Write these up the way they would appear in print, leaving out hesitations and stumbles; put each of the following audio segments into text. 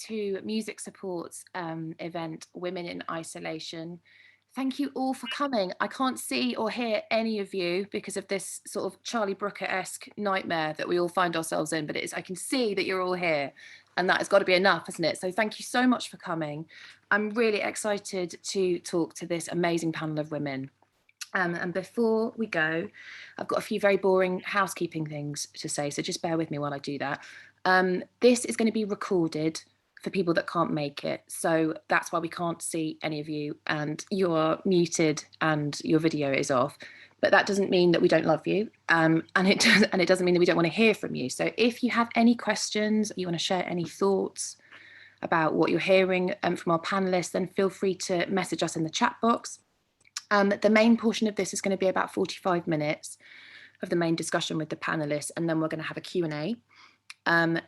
To Music Support's event, Women in Isolation. Thank you all for coming. I can't see or hear any of you because of this sort of Charlie Brooker-esque nightmare that we all find ourselves in, but I can see that you're all here, and that has got to be enough, hasn't it? So thank you so much for coming. I'm really excited to talk to this amazing panel of women. And before we go, I've got a few very boring housekeeping things to say, so just bear with me while I do that. This is going to be recorded for people that can't make it, so that's why we can't see any of you, and you're muted and your video is off. But that doesn't mean that we don't love you, and it doesn't mean that we don't want to hear from you. So if you have any questions, you want to share any thoughts about what you're hearing from our panelists, then feel free to message us in the chat box. The main portion of this is going to be about 45 minutes of the main discussion with the panelists, and then we're going to have a Q&A.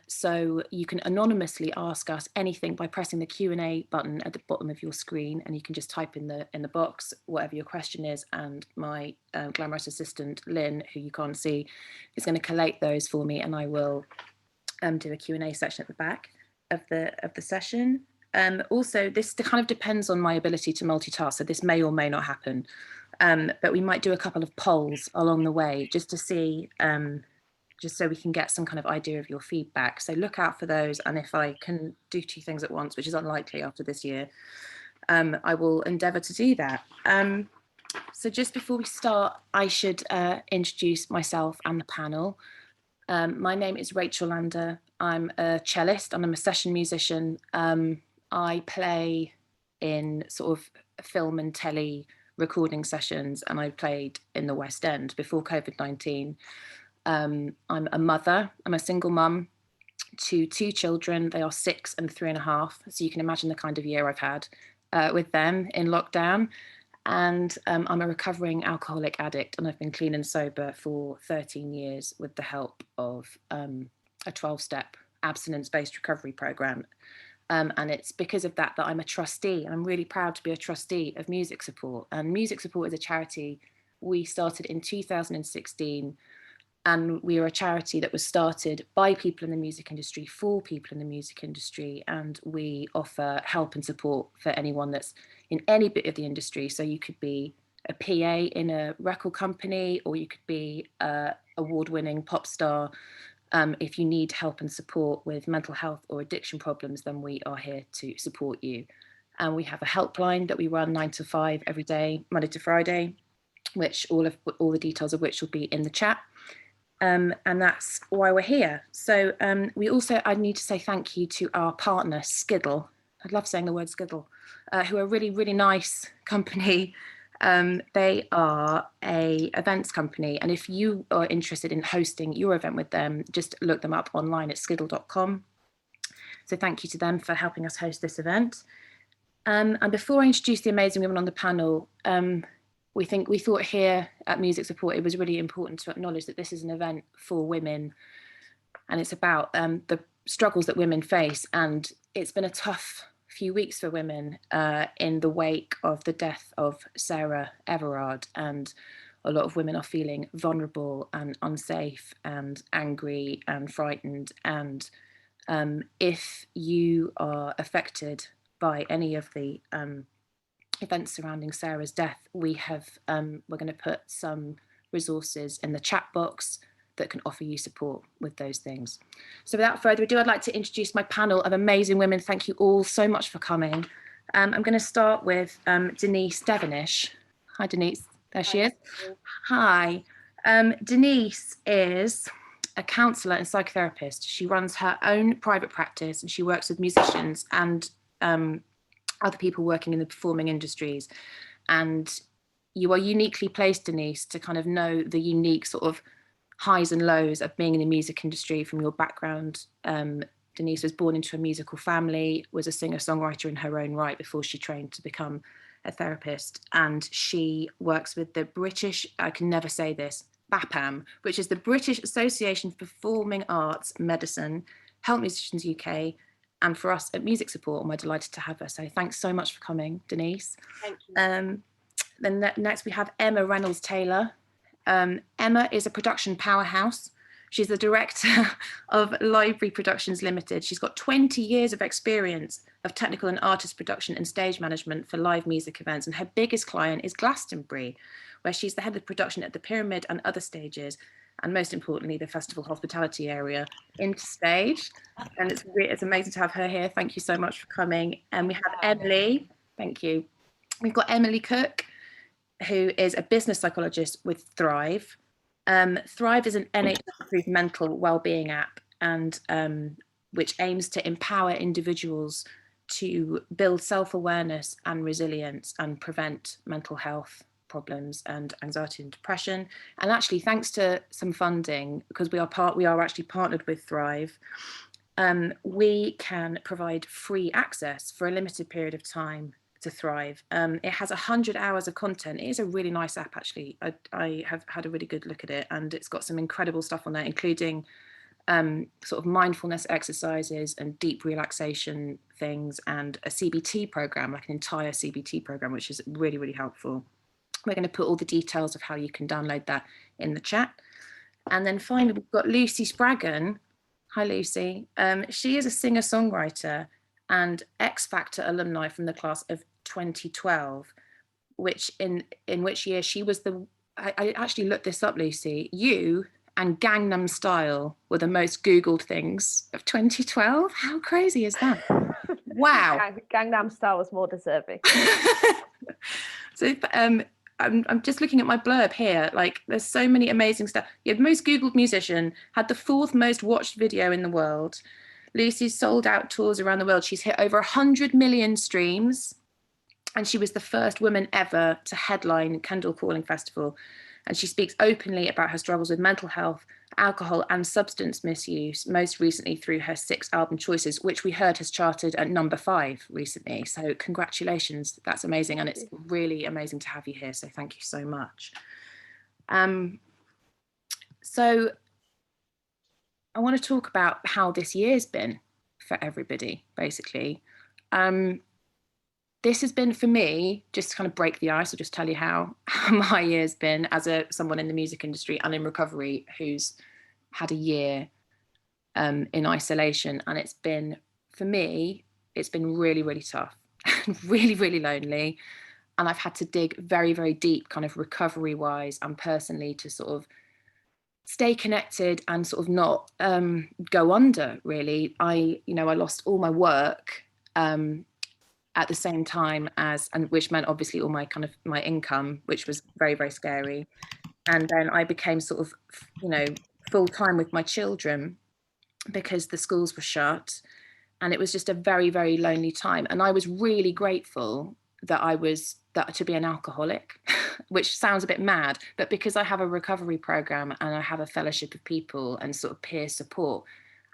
So you can anonymously ask us anything by pressing the Q&A button at the bottom of your screen, and you can just type in the box whatever your question is, and my glamorous assistant Lynn, who you can't see, is going to collate those for me, and I will do a Q&A section at the back of the session. Also, this kind of depends on my ability to multitask, so this may or may not happen, but we might do a couple of polls along the way just to see, just so we can get some kind of idea of your feedback. So look out for those, and if I can do two things at once, which is unlikely after this year, I will endeavour to do that. So just before we start, I should introduce myself and the panel. My name is Rachel Lander. I'm a cellist and I'm a session musician. I play in sort of film and telly recording sessions, and I played in the West End before COVID-19. I'm a mother. I'm a single mum to two children. They are 6 and 3.5. So you can imagine the kind of year I've had with them in lockdown. And I'm a recovering alcoholic addict, and I've been clean and sober for 13 years with the help of a 12-step abstinence-based recovery program. And it's because of that that I'm a trustee, and I'm really proud to be a trustee of Music Support. And Music Support is a charity we started in 2016, and we are a charity that was started by people in the music industry for people in the music industry, and we offer help and support for anyone that's in any bit of the industry. So you could be a PA in a record company, or you could be an award-winning pop star. If you need help and support with mental health or addiction problems, then we are here to support you. And we have a helpline that we run 9 to 5 every day, Monday to Friday, which all the details of which will be in the chat. And that's why we're here. So I need to say thank you to our partner, Skiddle. I love saying the word Skiddle, who are a really, really nice company. They are a events company, and if you are interested in hosting your event with them, just look them up online at skiddle.com. So thank you to them for helping us host this event. And before I introduce the amazing women on the panel, we thought here at Music Support it was really important to acknowledge that this is an event for women, and it's about the struggles that women face. And it's been a tough few weeks for women in the wake of the death of Sarah Everard, and a lot of women are feeling vulnerable and unsafe and angry and frightened. And if you are affected by any of the events surrounding Sarah's death, we're going to put some resources in the chat box that can offer you support with those things. So without further ado, I'd like to introduce my panel of amazing women. Thank you all so much for coming. I'm going to start with Denise Devonish. Hi, Denise. There she is. Hi. Denise is a counsellor and psychotherapist. She runs her own private practice, and she works with musicians and other people working in the performing industries. And you are uniquely placed, Denise, to kind of know the unique sort of highs and lows of being in the music industry from your background. Denise was born into a musical family, was a singer-songwriter in her own right before she trained to become a therapist. And she works with the British, I can never say this, BAPAM, which is the British Association for Performing Arts Medicine, Help Musicians UK, and for us at Music Support, and we're delighted to have her. So thanks so much for coming, Denise. Thank you. Then next we have Emma Reynolds-Taylor. Emma is a production powerhouse She's the director of Library Productions Limited. She's got 20 years of experience of technical and artist production and stage management for live music events. And her biggest client is Glastonbury, where she's the head of production at the Pyramid and other stages. And most importantly, the festival hospitality area Interstage. And it's amazing to have her here. Thank you so much for coming. And we have Emily. Thank you. We've got Emily Cook, who is a business psychologist with Thrive. Thrive is an NHS-approved mental wellbeing app, and which aims to empower individuals to build self-awareness and resilience and prevent mental health problems and anxiety and depression. And actually, thanks to some funding, because we are actually partnered with Thrive, we can provide free access for a limited period of time to Thrive. It has 100 hours of content. It is a really nice app, actually. I have had a really good look at it, and it's got some incredible stuff on there, including sort of mindfulness exercises and deep relaxation things, and a CBT program, like an entire CBT program, which is really, really helpful. We're going to put all the details of how you can download that in the chat. And then finally, we've got Lucy Spraggan. Hi, Lucy. She is a singer-songwriter and X Factor alumni from the class of 2012, which in which year she was I actually looked this up, Lucy. You and Gangnam Style were the most Googled things of 2012. How crazy is that? Wow. Gangnam Style was more deserving. So I'm just looking at my blurb here. Like, there's so many amazing stuff. You had most Googled musician, had the 4th most watched video in the world. Lucy's sold out tours around the world. She's hit over 100 million streams, and she was the first woman ever to headline Kendall Calling Festival. And she speaks openly about her struggles with mental health, alcohol and substance misuse, most recently through her 6 album Choices, which we heard has charted at number 5 recently. So congratulations, that's amazing. And it's really amazing to have you here. So thank you so much. So I want to talk about how this year's been for everybody, basically. This has been, for me, just to kind of break the ice, I'll just tell you how my year's been as someone in the music industry and in recovery who's had a year in isolation. And it's been, for me, it's been really, really tough, really, really lonely. And I've had to dig very, very deep, kind of recovery-wise and personally, to sort of stay connected and sort of not go under, really. I lost all my work at the same time as, and which meant obviously all my kind of my income, which was very, very scary. And then I became sort of, full time with my children because the schools were shut. And it was just a very, very lonely time. And I was really grateful that to be an alcoholic, which sounds a bit mad, but because I have a recovery program and I have a fellowship of people and sort of peer support,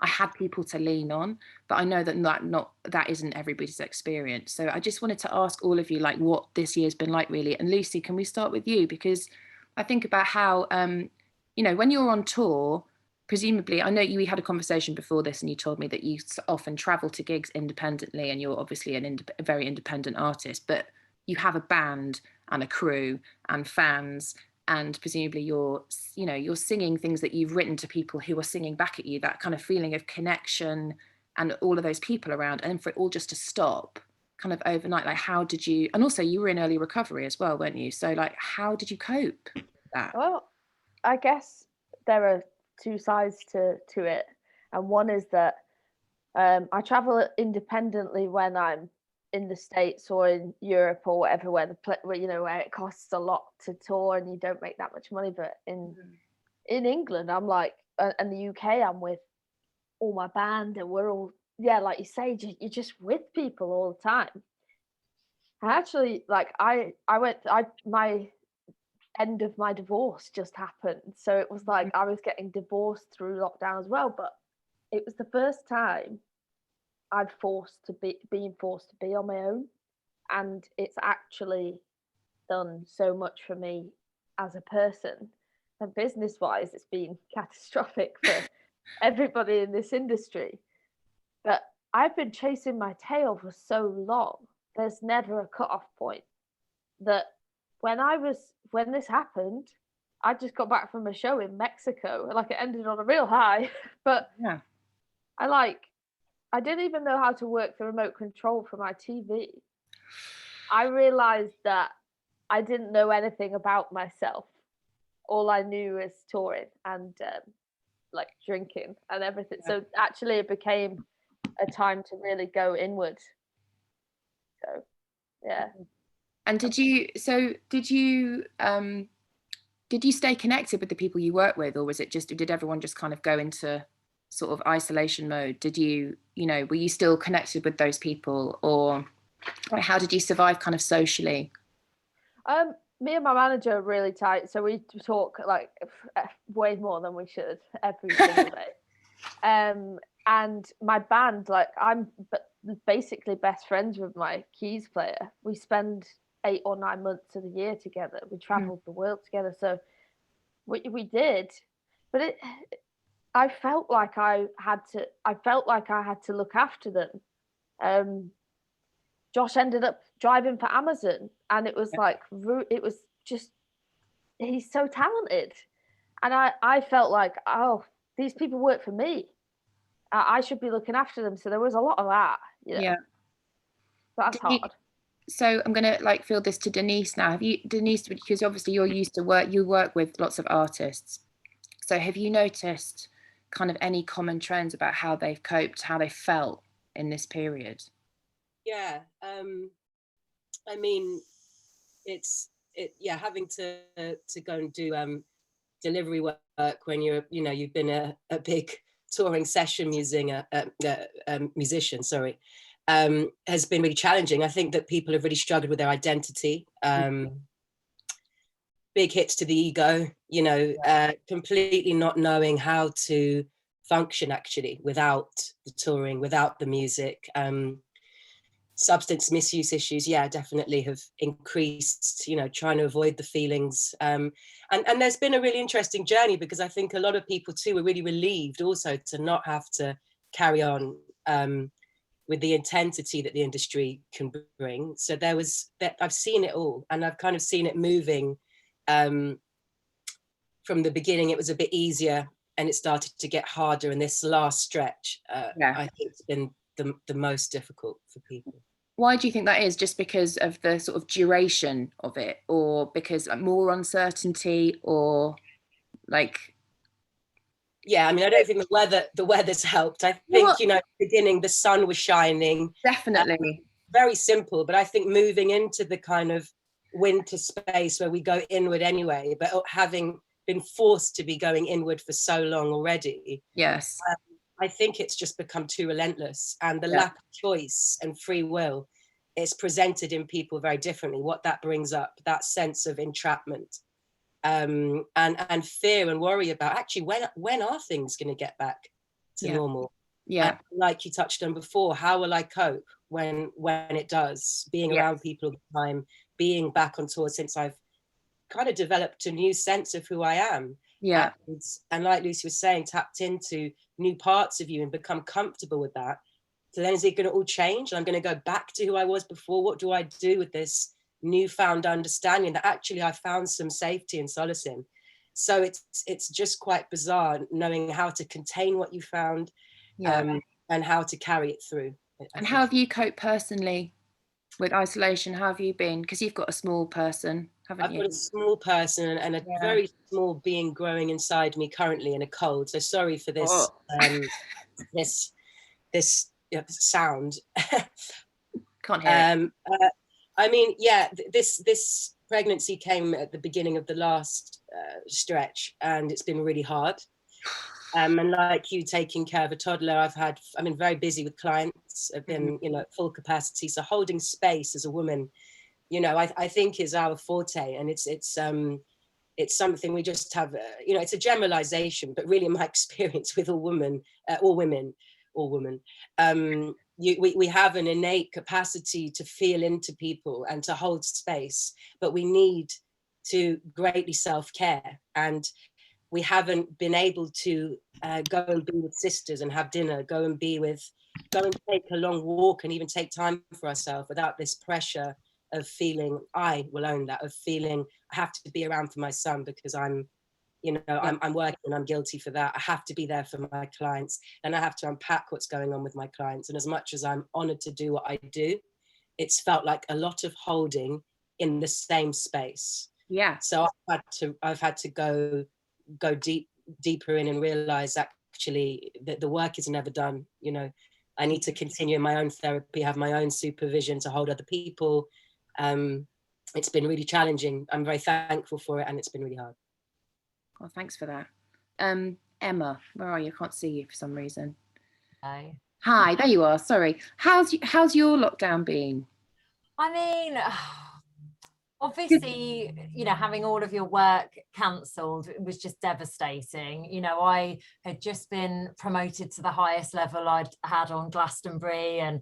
I had people to lean on. But I know that isn't everybody's experience. So I just wanted to ask all of you, like, what this year's been like, really. And Lucy, can we start with you? Because I think about how, when you're on tour, presumably, I know we had a conversation before this and you told me that you often travel to gigs independently, and you're obviously a very independent artist, but you have a band and a crew and fans, and presumably you're singing things that you've written to people who are singing back at you, that kind of feeling of connection and all of those people around, and for it all just to stop kind of overnight. Like, how did you, and also you were in early recovery as well, weren't you? So like, how did you cope with that? Well, I guess there are 2 sides to it, and one is that I travel independently when I'm in the States or in Europe or whatever, where it costs a lot to tour and you don't make that much money. But in England, I'm like, and the UK, I'm with all my band, and we're all, like you say, you're just with people all the time. And actually, like my end of my divorce just happened, so it was like I was getting divorced through lockdown as well. But it was the first time I've being forced to be on my own, and it's actually done so much for me as a person. And business wise, it's been catastrophic for everybody in this industry. But I've been chasing my tail for so long, there's never a cut-off point. That when this happened, I just got back from a show in Mexico, like it ended on a real high, but Yeah. I like I didn't even know how to work the remote control for my TV. I realized that I didn't know anything about myself. All I knew was touring and like drinking and everything. Yeah. So actually, it became a time to really go inward. So yeah. And did you stay connected with the people you work with, or was it just, did everyone just kind of go into sort of isolation mode? Did you, were you still connected with those people, or like, how did you survive kind of socially? Me and my manager are really tight, so we talk like way more than we should every single day. And my band, like basically best friends with my keys player. We spend 8 or 9 months of the year together. We Mhm. traveled the world together, so we did. But I felt like I had to. I felt like I had to look after them. Um, Josh ended up driving for Amazon, and it was like it was just he's so talented, and I felt like, oh, these people work for me. I should be looking after them. So there was a lot of that, Yeah. but that's Did you, hard. so I'm gonna like field this to Denise now. Have you, Denise, because obviously you're used to you work with lots of artists. So have you noticed kind of any common trends about how they've coped, how they felt in this period? Yeah, I mean, yeah, having to go and do delivery work when you've been a big touring session musician, sorry, has been really challenging. I think that people have really struggled with their identity. Big hits to the ego, completely not knowing how to function actually without the touring, without the music. Substance misuse issues, yeah, definitely have increased, trying to avoid the feelings. And there's been a really interesting journey, because I think a lot of people too were really relieved also to not have to carry on with the intensity that the industry can bring. So I've seen it all, and I've kind of seen it moving. From the beginning, it was a bit easier, and it started to get harder. And this last stretch, Yeah. I think it's been the most difficult for people. Why do you think that is? Just because of the sort of duration of it, or because more uncertainty, or like? Yeah, I mean, I don't think the weather's helped. I think, at the beginning the sun was shining. Definitely. Very simple, but I think moving into the kind of winter space where we go inward anyway, but having been forced to be going inward for so long already. Yes. I think it's just become too relentless, and the lack of choice and free will is presented in people very differently. What that brings up, that sense of entrapment, and fear and worry about actually when are things going to get back to normal? Yeah. And like you touched on before, how will I cope when it does? Being around people all the time, being back on tour, since I've kind of developed a new sense of who I am. Yeah. And like Lucy was saying, tapped into new parts of you and become comfortable with that. So then is it going to all change? I'm going to go back to who I was before. What do I do with this newfound understanding that actually I found some safety and solace in? So it's just quite bizarre knowing how to contain what you found, and how to carry it through. And how have you coped personally with isolation? How have you been? Because you've got a small person, haven't you? I've got a small person and a very small being growing inside me currently in a cold. So sorry for this, this sound. Can't hear it. I mean, yeah, this pregnancy came at the beginning of the last stretch, and it's been really hard. And like you, taking care of a toddler, I've been very busy with clients. I've been, at full capacity. So holding space as a woman, I think is our forte, and it's something we just have. It's a generalization, but really, in my experience with all women, we have an innate capacity to feel into people and to hold space, but we need to greatly self-care, and we haven't been able to go and be with sisters and have dinner, go and take a long walk and even take time for ourselves without this pressure of feeling, I will own that, of feeling I have to be around for my son because I'm You know, I'm working and I'm guilty for that. I have to be there for my clients, and I have to unpack what's going on with my clients. And as much as I'm honored to do what I do, it's felt like a lot of holding in the same space. Yeah. So I've had to go deeper in and realize actually that the work is never done. You know, I need to continue my own therapy, have my own supervision to hold other people. It's been really challenging. I'm very thankful for it, and it's been really hard. Well, thanks for that. Emma, where are you? I can't see you for some reason. Hi, there you are. Sorry. How's your lockdown been? I mean, obviously, you know, having all of your work cancelled, it was just devastating. You know, I had just been promoted to the highest level I'd had on Glastonbury, and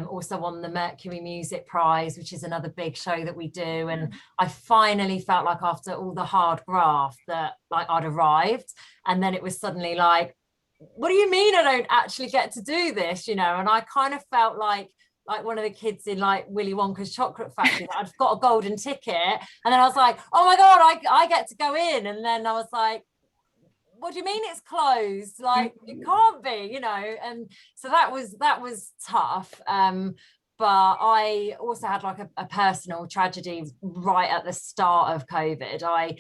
also won the Mercury Music Prize, which is another big show that we do. And I finally felt like, after all the hard graft, that like I'd arrived. And then it was suddenly like, what do you mean I don't actually get to do this? You know, and I kind of felt like one of the kids in like Willy Wonka's chocolate factory. I'd got a golden ticket, and then I was like, oh my God, I get to go in. And then I was like, what do you mean it's closed? Like, it can't be, you know. And so that was tough. But I also had like a personal tragedy right at the start of COVID. I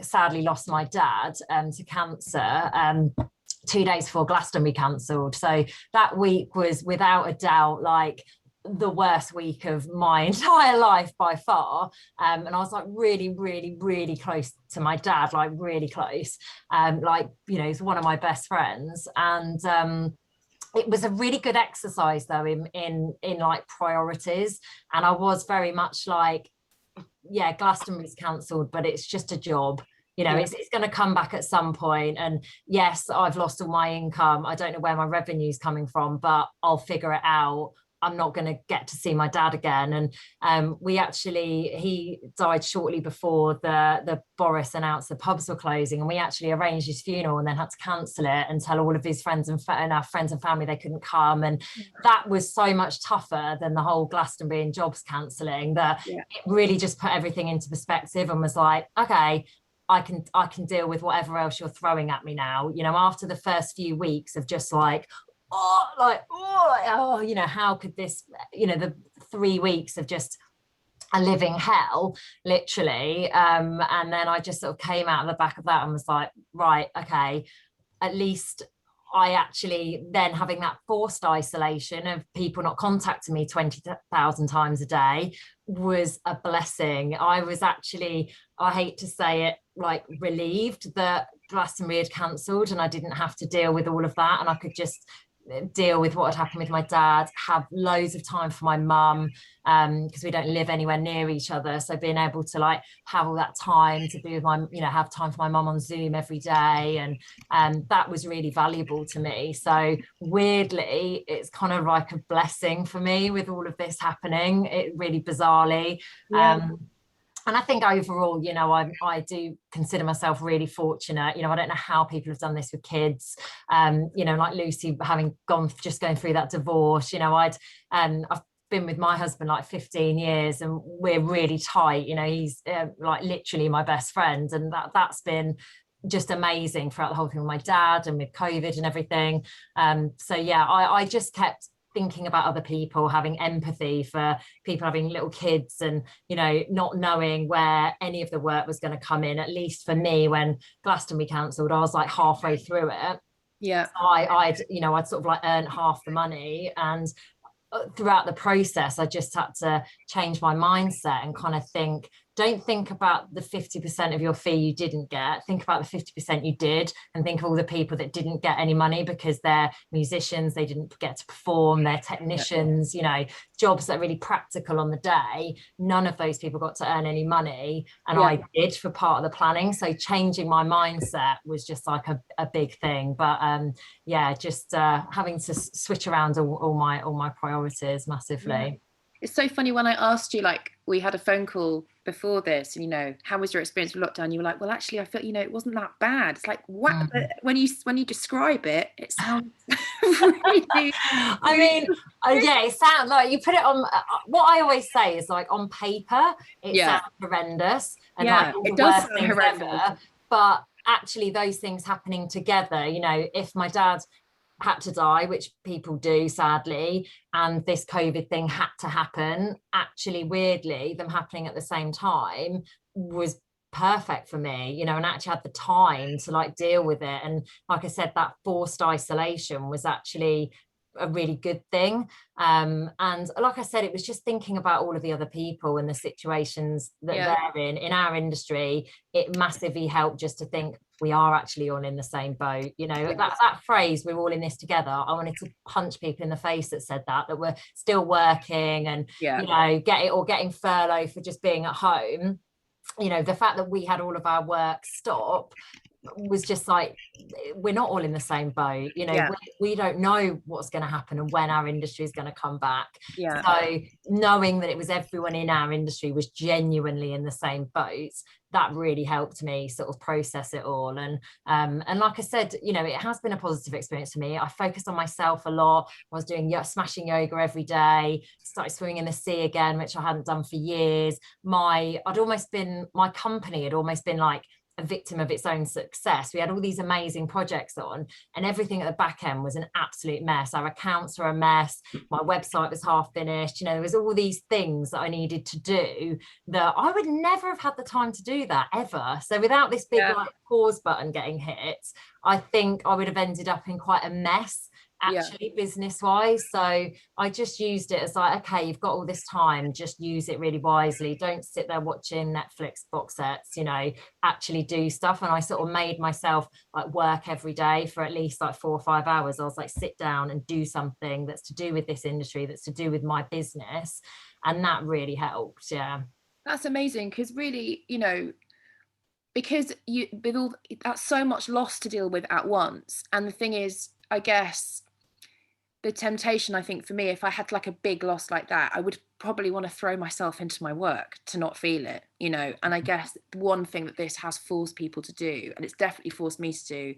sadly lost my dad to cancer 2 days before Glastonbury cancelled. So that week was without a doubt like the worst week of my entire life by far. And I was like really, really, really close to my dad, like really close. Like, you know, he's one of my best friends. And it was a really good exercise though in like priorities. And I was very much like, yeah, Glastonbury's cancelled, but it's just a job. You know, it's going to come back at some point. And yes, I've lost all my income. I don't know where my revenue's coming from, but I'll figure it out. I'm not going to get to see my dad again. And he died shortly before the Boris announced the pubs were closing, and we actually arranged his funeral and then had to cancel it and tell all of his friends and our friends and family they couldn't come. And that was so much tougher than the whole Glastonbury and jobs cancelling, that it really just put everything into perspective and was like, okay, I can deal with whatever else you're throwing at me now. You know, after the first few weeks of just like, you know, how could this, you know, the 3 weeks of just a living hell, literally. And then I just sort of came out of the back of that and was like, right, okay, at least I actually then having that forced isolation of people not contacting me 20,000 times a day was a blessing. I was actually, I hate to say it, like relieved that Glastonbury had cancelled and I didn't have to deal with all of that, and I could just deal with what had happened with my dad, have loads of time for my mum, because we don't live anywhere near each other. So being able to like have all that time to be with my, you know, have time for my mum on Zoom every day, and that was really valuable to me. So weirdly, it's kind of like a blessing for me with all of this happening, it really bizarrely. And I think overall, you know, I do consider myself really fortunate. You know, I don't know how people have done this with kids. You know, like Lucy having going through that divorce. You know, I've been with my husband like 15 years, and we're really tight. You know, he's like literally my best friend, and that's been just amazing throughout the whole thing with my dad and with COVID and everything. So yeah, I just kept thinking about other people, having empathy for people having little kids, and you know, not knowing where any of the work was going to come in. At least for me, when Glastonbury cancelled, I was like halfway through it. So I'd sort of like earned half the money, and throughout the process I just had to change my mindset and kind of think, don't think about the 50% of your fee you didn't get, think about the 50% you did, and think of all the people that didn't get any money because they're musicians, they didn't get to perform, they're technicians, you know, jobs that are really practical on the day. None of those people got to earn any money, and I did for part of the planning. So changing my mindset was just like a big thing. But just having to switch around all my priorities massively. It's so funny, when I asked you, like, we had a phone call before this, and you know, how was your experience with lockdown? You were like, well, actually, I felt, you know, it wasn't that bad. It's like, what? When you describe it, it sounds really. I mean, it sounds like you put it on. What I always say is, like, on paper, it sounds horrendous, and like all it the does worst sound things horrendous. ever. But actually those things happening together, you know, if my dad had to die, which people do sadly, and this COVID thing had to happen, actually weirdly them happening at the same time was perfect for me, you know, and actually had the time to like deal with it. And like I said, that forced isolation was actually a really good thing. And like I said, it was just thinking about all of the other people and the situations that they're in our industry. It massively helped just to think we are actually all in the same boat, you know. That phrase, we're all in this together, I wanted to punch people in the face that said that we're still working and you know, getting furloughed for just being at home. You know, the fact that we had all of our work stop was just like, we're not all in the same boat, you know. We don't know what's going to happen and when our industry is going to come back. So knowing that it was everyone in our industry was genuinely in the same boat, that really helped me sort of process it all. And like I said, you know, it has been a positive experience for me. I focused on myself a lot. I was doing smashing yoga every day, started swimming in the sea again, which I hadn't done for years. My company had almost been like a victim of its own success. We had all these amazing projects on, and everything at the back end was an absolute mess. Our accounts were a mess. My website was half finished. You know, there was all these things that I needed to do that I would never have had the time to do that ever. So without this big like pause button getting hit, I think I would have ended up in quite a mess actually business wise. So I just used it as like, okay, you've got all this time, just use it really wisely. Don't sit there watching Netflix box sets, you know, actually do stuff. And I sort of made myself like work every day for at least like 4 or 5 hours. I was like, sit down and do something that's to do with this industry, that's to do with my business. And that really helped. That's amazing, because really, you know, because with all that's so much loss to deal with at once. And the thing is, I guess the temptation, I think for me, if I had like a big loss like that, I would probably want to throw myself into my work to not feel it, you know. And I guess one thing that this has forced people to do, and it's definitely forced me to do,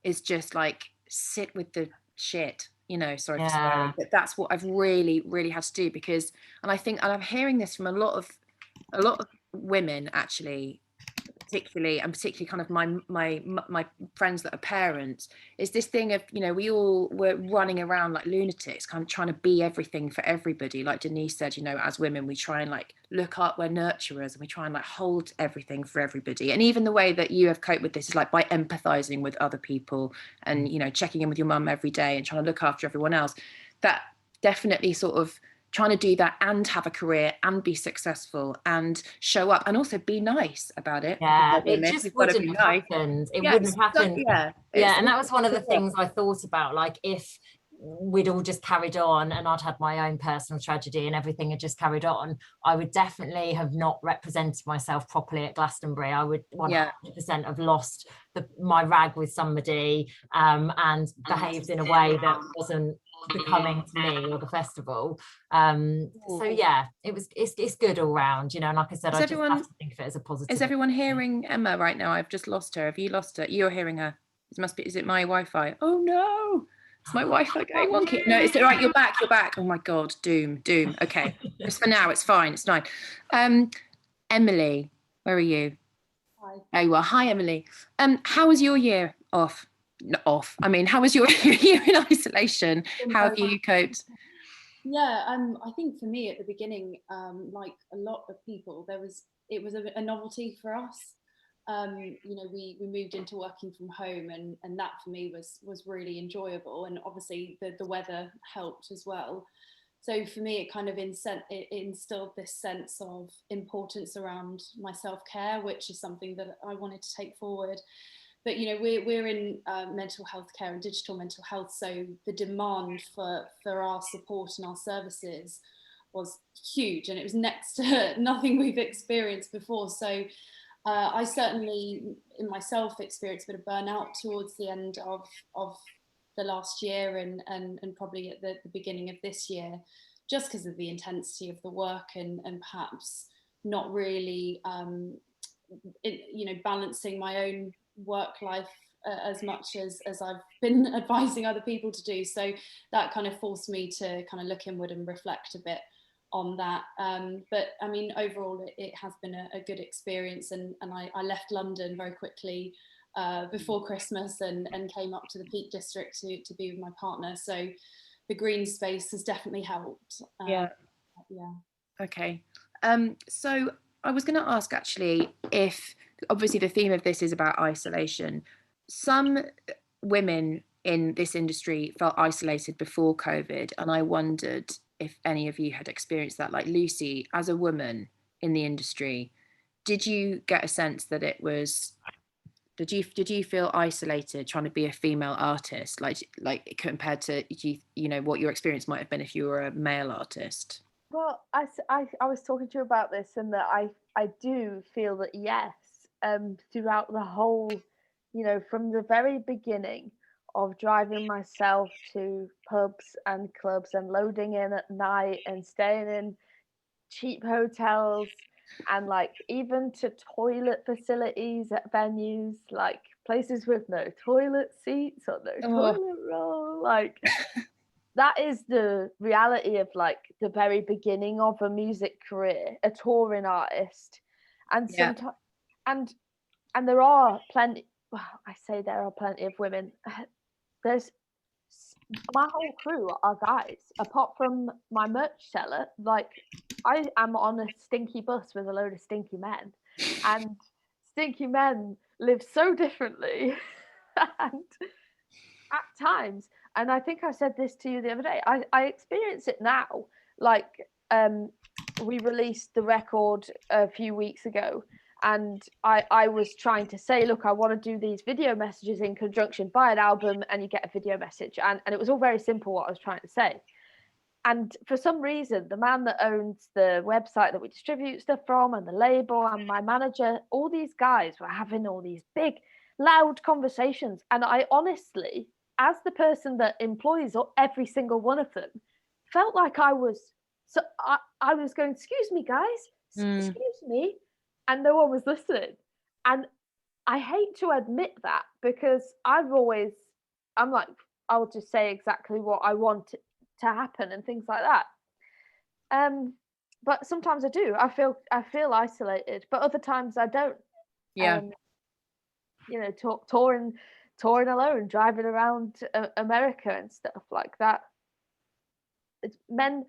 is just like sit with the shit, you know, sorry for swearing, but that's what I've really, really had to do. Because, and I think, and I'm hearing this from a lot of women actually, particularly kind of my friends that are parents, is this thing of, you know, we all were running around like lunatics, kind of trying to be everything for everybody. Like Denise said, you know, as women, we try and like look up, we're nurturers, and we try and like hold everything for everybody. And even the way that you have coped with this is like by empathizing with other people and, you know, checking in with your mum every day and trying to look after everyone else. That definitely sort of trying to do that and have a career and be successful and show up and also be nice about it. It just wouldn't have happened. It wouldn't have happened. And that was one of the things I thought about, like if we'd all just carried on and I'd had my own personal tragedy and everything had just carried on, I would definitely have not represented myself properly at Glastonbury. I would 100% have lost my rag with somebody and behaved in a way that wasn't becoming to me or the festival. So yeah, it's good all round, you know. And like I said, I just have to think of it as a positive. Is everyone hearing Emma right now? I've just lost her. Have you lost her? You're hearing her. It must be, is it my Wi-Fi? Oh no, it's my Wi-Fi going wonky. No, it's all right, you're back. Oh my god, doom. Okay, just for now, it's fine, it's fine. Emily, where are you? Hi. There you are. Hi Emily. How was your year off? I mean, how was your year in isolation? How have you coped? Yeah, I think for me at the beginning, like a lot of people, it was a novelty for us. You know, we moved into working from home, and that for me was really enjoyable, and obviously the weather helped as well. So for me, it kind of instilled this sense of importance around my self-care, which is something that I wanted to take forward. But you know, we're in mental health care and digital mental health, so the demand for our support and our services was huge, and it was next to nothing we've experienced before. So I certainly in myself experienced a bit of burnout towards the end of the last year and probably at the beginning of this year, just because of the intensity of the work and perhaps not really you know, balancing my own work life as much as I've been advising other people to do. So that kind of forced me to kind of look inward and reflect a bit on that. But I mean, overall, it has been a good experience. And I left London very quickly before Christmas and came up to the Peak District to be with my partner. So the green space has definitely helped. Yeah. Okay. So I was going to ask actually, if obviously the theme of this is about isolation, some women in this industry felt isolated before COVID, and I wondered if any of you had experienced that. Like Lucy, as a woman in the industry, did you get a sense that it was, did you feel isolated trying to be a female artist, like compared to you know what your experience might have been if you were a male artist? Well, I was talking to you about this, and that I do feel that, yes, throughout the whole, you know, from the very beginning of driving myself to pubs and clubs and loading in at night and staying in cheap hotels, and like even to toilet facilities at venues, like places with no toilet seats or no toilet roll, like that is the reality of like the very beginning of a music career, a touring artist. And sometimes, and there are plenty, well, I say there are plenty of women. There's, my whole crew are guys, apart from my merch seller. Like, I am on a stinky bus with a load of stinky men, and stinky men live so differently. And at times, and I think I said this to you the other day, I experience it now. Like, we released the record a few weeks ago, and I was trying to say, look, I want to do these video messages in conjunction, buy an album and you get a video message. And it was all very simple what I was trying to say. And for some reason, the man that owns the website that we distribute stuff from, and the label, and my manager, all these guys were having all these big, loud conversations. And I honestly, as the person that employs every single one of them, felt like I was going, excuse me, guys, excuse me. And no one was listening. And I hate to admit that, because I'm like, I'll just say exactly what I want to happen and things like that. But sometimes I do. I feel isolated, but other times I don't. Yeah. You know, touring alone, driving around America and stuff like that. It's men.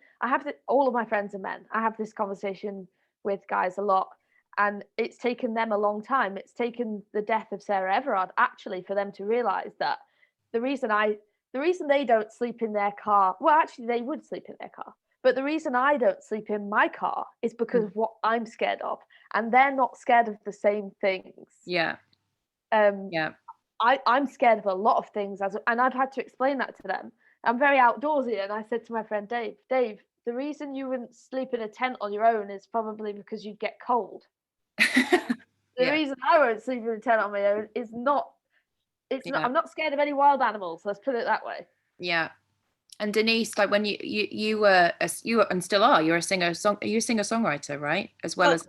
All of my friends are men. I have this conversation with guys a lot, and it's taken them a long time. It's taken the death of Sarah Everard actually for them to realize that the reason they don't sleep in their car, well, actually they would sleep in their car, but the reason I don't sleep in my car is because of what I'm scared of, and they're not scared of the same things. Yeah. I'm scared of a lot of things, and I've had to explain that to them. I'm very outdoorsy, and I said to my friend Dave, the reason you wouldn't sleep in a tent on your own is probably because you'd get cold. The reason I won't sleep in a tent on my own is not, I'm not scared of any wild animals. Let's put it that way. Yeah. And Denise, like when you were and still are, you're a singer-songwriter, right? As well as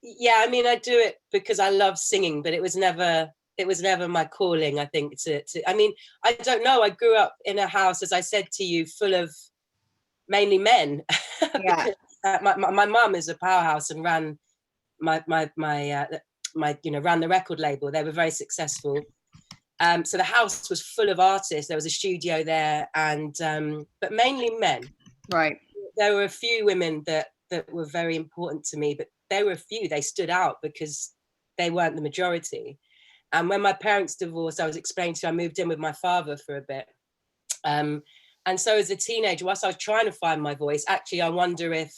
yeah, I mean, I do it because I love singing, but it was never my calling, I think. I mean, I don't know. I grew up in a house, as I said to you, full of mainly men. Yeah. My mum is a powerhouse and ran ran the record label. They were very successful. So the house was full of artists. There was a studio there, and but mainly men. Right. There were a few women that were very important to me, but there were a few. They stood out because they weren't the majority. And when my parents divorced, I was explaining to you, I moved in with my father for a bit. And so as a teenager, whilst I was trying to find my voice, actually, I wonder if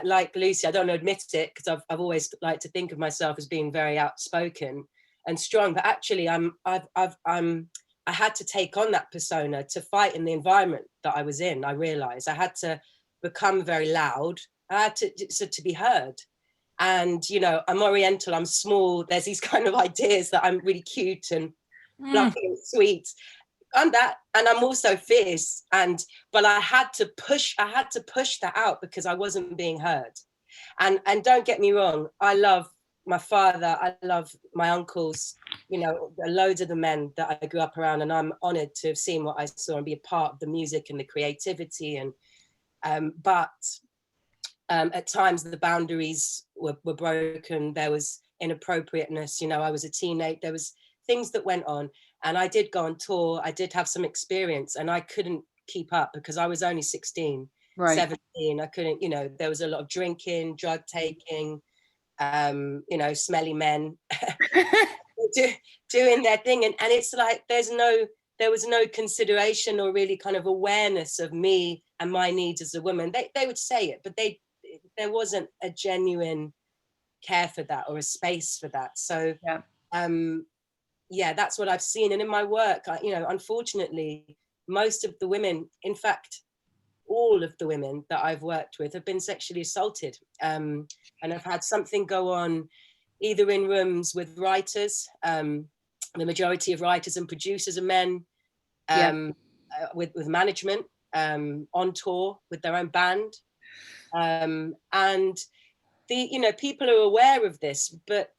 like Lucy, I don't want to admit it because I've always liked to think of myself as being very outspoken and strong, but actually I had to take on that persona to fight in the environment that I was in. I realized I had to become very loud. I had to be heard. And, you know, I'm Oriental, I'm small. There's these kind of ideas that I'm really cute and fluffy and sweet. I'm that, and I'm also fierce. But I had to push that out because I wasn't being heard. And don't get me wrong, I love my father, I love my uncles, you know, loads of the men that I grew up around, and I'm honored to have seen what I saw and be a part of the music and the creativity. And but at times the boundaries were broken. There was inappropriateness. You know, I was a teenager. There was things that went on, and I did go on tour. I did have some experience, and I couldn't keep up because I was only 16, Right. 17. I couldn't, you know, there was a lot of drinking, drug taking, you know, smelly men doing their thing. And it's like, there was no consideration or really kind of awareness of me and my needs as a woman. They would say it, but there wasn't a genuine care for that or a space for that. So yeah, that's what I've seen. And in my work, you know, unfortunately, most of the women, in fact, all of the women that I've worked with have been sexually assaulted, and I've had something go on either in rooms with writers. The majority of writers and producers are men, with management, on tour with their own band, and you know, people are aware of this, but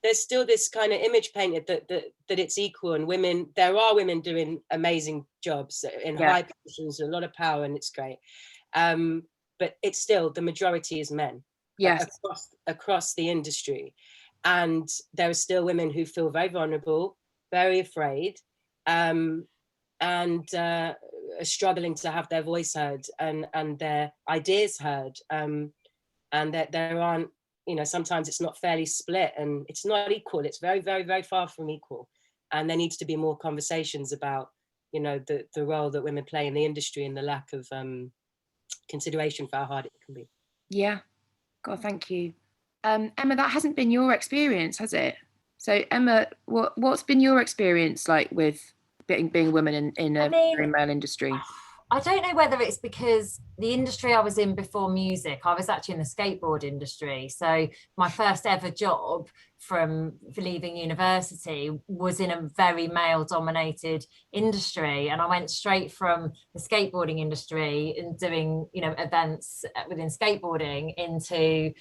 there's still this kind of image painted that it's equal, and women, there are women doing amazing jobs in high positions, a lot of power, and it's great. But it's still, the majority is men, across the industry. And there are still women who feel very vulnerable, very afraid, and are struggling to have their voice heard and their ideas heard. And that there aren't, you know, sometimes it's not fairly split and it's not equal. It's very, very, very far from equal. And there needs to be more conversations about, you know, the role that women play in the industry and the lack of consideration for how hard it can be. Yeah. God, thank you. Emma, that hasn't been your experience, has it? So Emma, what's been your experience like with being a woman in a very male industry? I don't know whether it's because the industry I was in before music, I was actually in the skateboard industry. So my first ever job for leaving university was in a very male dominated industry. And I went straight from the skateboarding industry and doing, you know, events within skateboarding into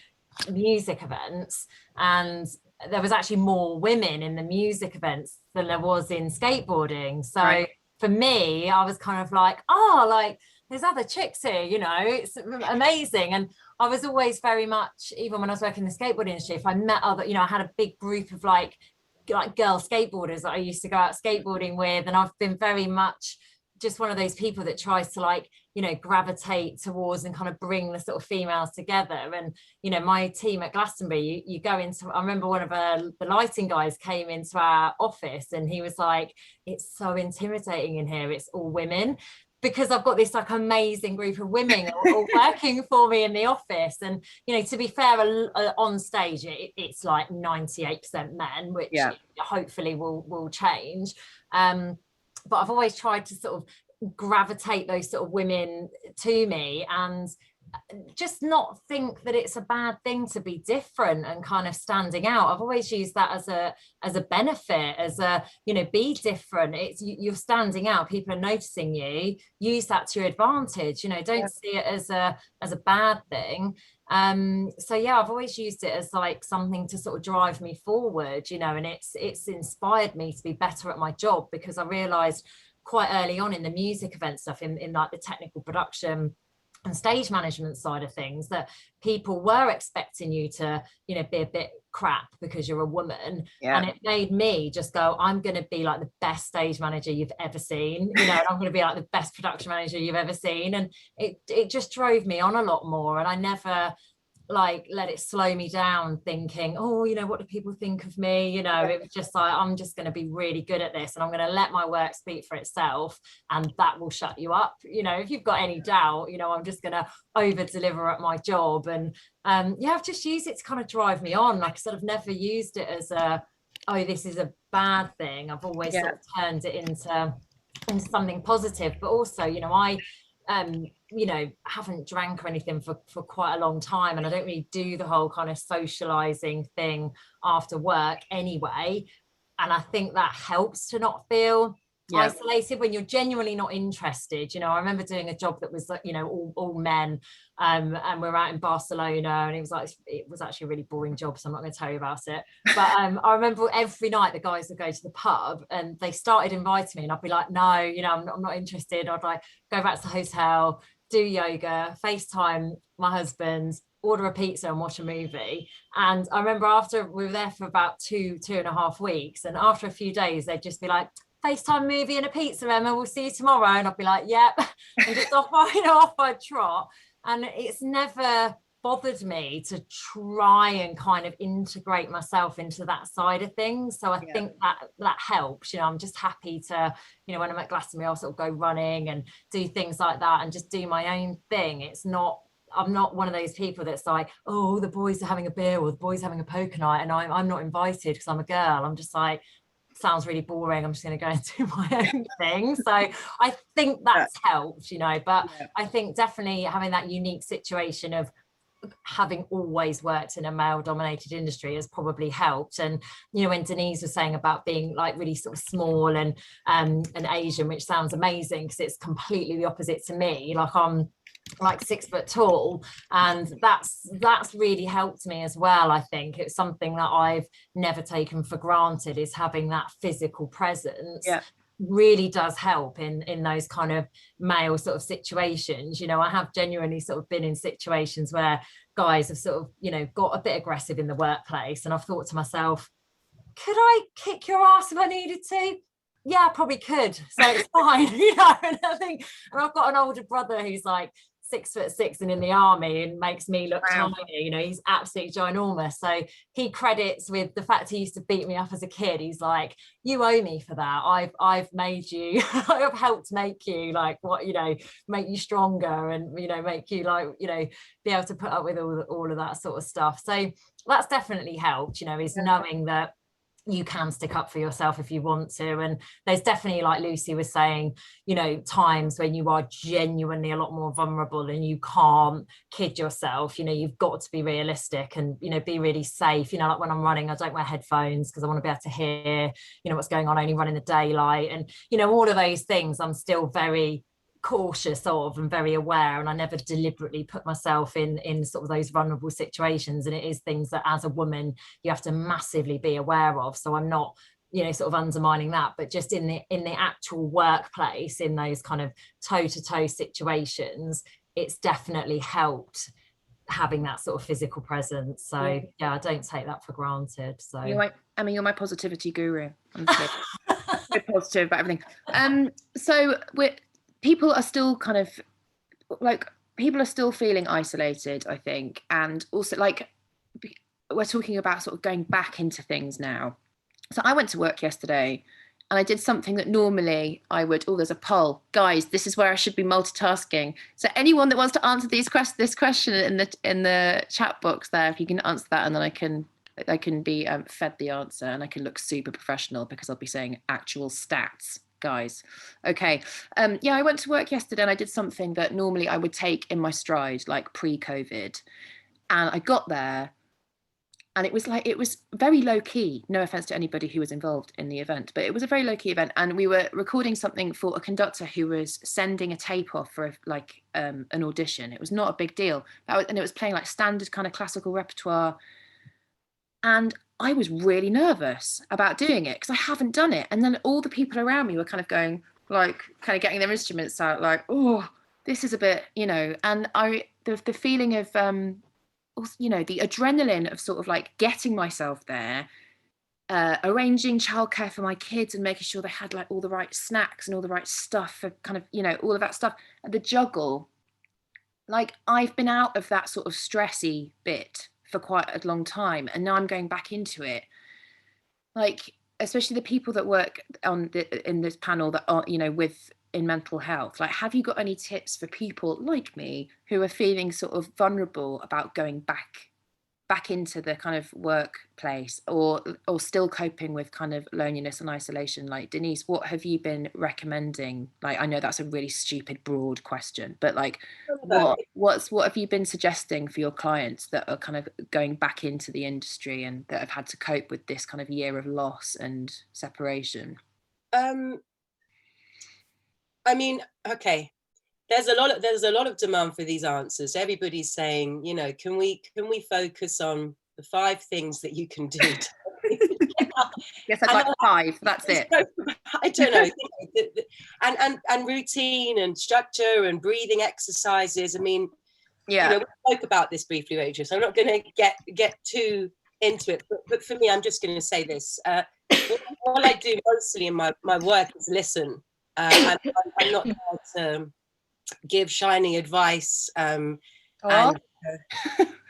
music events. And there was actually more women in the music events than there was in skateboarding. So for me, I was kind of like, oh, like there's other chicks here, you know, it's amazing. And I was always very much, even when I was working in the skateboard industry, if I met other, you know, I had a big group of like girl skateboarders that I used to go out skateboarding with. And I've been very much just one of those people that tries to, like, you know, gravitate towards and kind of bring the sort of females together. And, you know, my team at Glastonbury, you go into, I remember one of the lighting guys came into our office and he was like, it's so intimidating in here, it's all women, because I've got this like amazing group of women all working for me in the office. And, you know, to be fair, on stage, it's like 98% men, which hopefully will change. But I've always tried to sort of gravitate those sort of women to me and just not think that it's a bad thing to be different and kind of standing out. I've always used that as a benefit, as a, you know, be different. It's you're standing out, people are noticing you, use that to your advantage, you know, don't see it as a bad thing. So yeah, I've always used it as like something to sort of drive me forward, you know, and it's inspired me to be better at my job, because I realized quite early on in the music event stuff, in like the technical production and stage management side of things, that people were expecting you to, you know, be a bit crap because you're a woman. And it made me just go, I'm going to be like the best stage manager you've ever seen, you know, and I'm going to be like the best production manager you've ever seen. And it just drove me on a lot more. And I never like let it slow me down thinking, oh, you know, what do people think of me? You know, it was just like, I'm just going to be really good at this and I'm going to let my work speak for itself, and that will shut you up. You know, if you've got any doubt, you know, I'm just going to over deliver at my job. And I've just used it to kind of drive me on. Like I said, I've never used it as oh, this is a bad thing. I've always sort of turned it into something positive. But also, you know, I you know, haven't drank or anything for quite a long time, and I don't really do the whole kind of socializing thing after work anyway, and I think that helps to not feel isolated when you're genuinely not interested. You know, I remember doing a job that was, you know, all men, and we were out in Barcelona, and it was actually a really boring job, so I'm not going to tell you about it. But I remember every night the guys would go to the pub and they started inviting me, and I'd be like, no, you know, I'm not interested. I'd like go back to the hotel, do yoga, FaceTime my husband, order a pizza and watch a movie. And I remember after we were there for about 2.5 weeks, and after a few days they'd just be like, FaceTime movie and a pizza, Emma, we'll see you tomorrow. And I'd be like, yep, and just off I'd trot. And it's never bothered me to try and kind of integrate myself into that side of things. So I think that helps. I'm just happy to, when I'm at Glastonbury, I'll sort of go running and do things like that and just do my own thing. I'm not one of those people that's like, oh, the boys are having a beer or the boys having a poker night and I'm not invited because I'm a girl. I'm just like, sounds really boring, I'm just going to go and do my own thing. So I think that's helped, but I think definitely having that unique situation of having always worked in a male dominated industry has probably helped. And when Denise was saying about being like really sort of small and Asian, which sounds amazing because it's completely the opposite to me, like I'm like 6 foot tall, and that's really helped me as well. I think it's something that I've never taken for granted, is having that physical presence. Really does help in those kind of male sort of situations. I have genuinely sort of been in situations where guys have sort of got a bit aggressive in the workplace, and I've thought to myself, could I kick your ass if I needed to? Yeah, I probably could, so it's fine. And I've got an older brother who's like 6'6" and in the army and makes me look tiny. He's absolutely ginormous. So he credits with the fact he used to beat me up as a kid. He's like, you owe me for that. I've made you, I've helped make you like what, make you stronger and, make you like, be able to put up with all of that sort of stuff. So that's definitely helped, is knowing that you can stick up for yourself if you want to. And there's definitely, like Lucy was saying, times when you are genuinely a lot more vulnerable and you can't kid yourself. You've got to be realistic and be really safe. Like when I'm running, I don't wear headphones because I want to be able to hear what's going on. I only run in the daylight, and all of those things I'm still very cautious of and very aware, and I never deliberately put myself in sort of those vulnerable situations. And it is things that as a woman you have to massively be aware of. So I'm not sort of undermining that, but just in the actual workplace, in those kind of toe-to-toe situations, it's definitely helped having that sort of physical presence. So I don't take that for granted. So you're my positivity guru. I'm so positive about everything. So people are still kind of like, people are still feeling isolated, I think. And also, like, we're talking about sort of going back into things now. So I went to work yesterday and I did something that normally I would, there's a poll. Guys, this is where I should be multitasking. So anyone that wants to answer this question in the chat box there, if you can answer that, and then I can be fed the answer and I can look super professional because I'll be saying actual stats. Guys. Okay. I went to work yesterday and I did something that normally I would take in my stride, like pre-COVID. And I got there and it was very low key. No offense to anybody who was involved in the event, but it was a very low key event. And we were recording something for a conductor who was sending a tape off for an audition. It was not a big deal. And it was playing like standard kind of classical repertoire. And I was really nervous about doing it because I haven't done it. And then all the people around me were kind of going, like, kind of getting their instruments out, like, oh, this is a bit, and the feeling of, the adrenaline of sort of like getting myself there, arranging childcare for my kids and making sure they had like all the right snacks and all the right stuff for kind of, all of that stuff. And the juggle, like, I've been out of that sort of stressy bit for quite a long time, and now I'm going back into it. Like, especially the people that work in this panel that are in mental health, like, have you got any tips for people like me who are feeling sort of vulnerable about going back into the kind of workplace, or still coping with kind of loneliness and isolation? Like, Denise, what have you been recommending? Like, I know that's a really stupid broad question, but like, what have you been suggesting for your clients that are kind of going back into the industry and that have had to cope with this kind of year of loss and separation? I mean, okay, there's a lot of demand for these answers. Everybody's saying, can we focus on the 5 things that you can do to Guess I'd like 5. That's it. I don't know. And routine and structure and breathing exercises. I mean, Yeah. we spoke about this briefly, Rachel, so I'm not going to get too into it. But for me, I'm just going to say this. All I do mostly in my work is listen. And I'm not there to give shiny advice.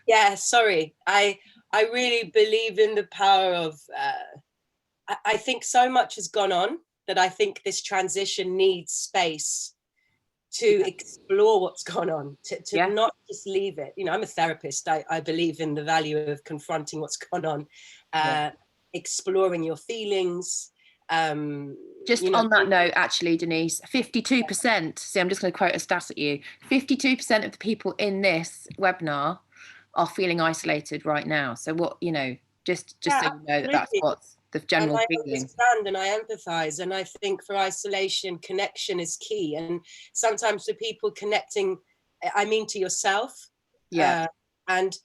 Yeah, sorry. I really believe in the power of, I think so much has gone on that I think this transition needs space to explore what's gone on, to not just leave it. I'm a therapist. I believe in the value of confronting what's gone on, exploring your feelings. Just on that note, actually, Denise, 52%, see, I'm just going to quote a stat at you, 52% of the people in this webinar are feeling isolated right now. So what, just so you know that's what's the general feeling. I understand and I empathize, and I think for isolation, connection is key. And sometimes for people connecting, I mean to yourself, and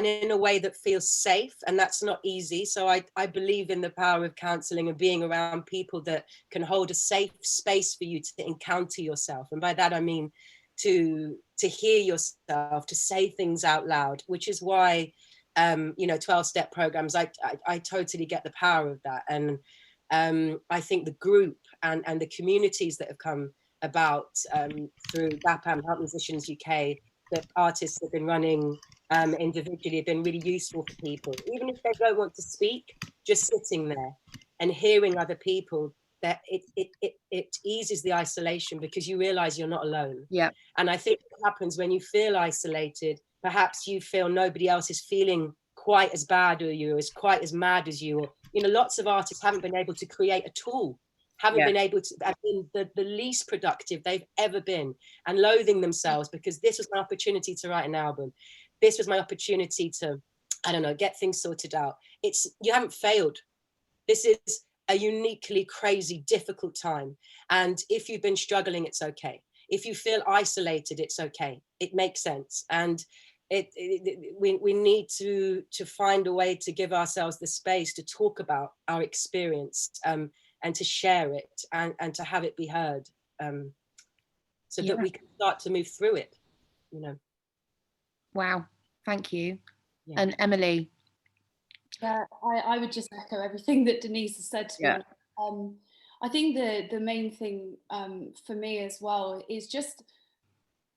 in a way that feels safe, and that's not easy. So I believe in the power of counseling and being around people that can hold a safe space for you to encounter yourself. And by that I mean to hear yourself, to say things out loud, which is why 12-step programs, I totally get the power of that. And I think the group and the communities that have come about through BAPAM, Help Musicians UK, that artists have been running individually, have been really useful for people. Even if they don't want to speak, just sitting there and hearing other people, that it eases the isolation, because you realize you're not alone. Yeah. And I think what happens when you feel isolated, perhaps you feel nobody else is feeling quite as bad as you, is quite as mad as you. Or, lots of artists haven't been able to create a tool, haven't been able to, have been the least productive they've ever been, and loathing themselves because this was my opportunity to write an album. This was my opportunity to, I don't know, get things sorted out. You haven't failed. This is a uniquely crazy, difficult time. And if you've been struggling, it's okay. If you feel isolated, it's okay. It makes sense. And we need to find a way to give ourselves the space to talk about our experience, and to share it, and to have it be heard, so that we can start to move through it. Wow, thank you. And Emily? Yeah, I would just echo everything that Denise has said, to be honest. I think the main thing for me as well is just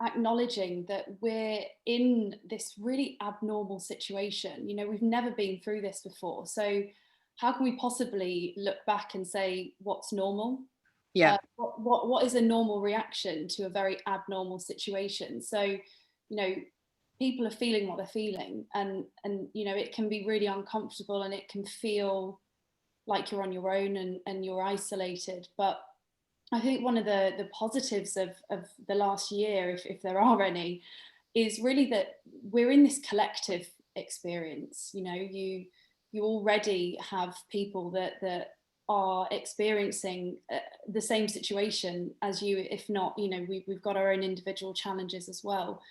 acknowledging that we're in this really abnormal situation. We've never been through this before. So how can we possibly look back and say what's normal? Yeah. What is a normal reaction to a very abnormal situation? So, people are feeling what they're feeling, and it can be really uncomfortable, and it can feel like you're on your own and you're isolated. But I think one of the positives of the last year, if there are any, is really that we're in this collective experience. You already have people that are experiencing the same situation as you, if not, we've got our own individual challenges as well.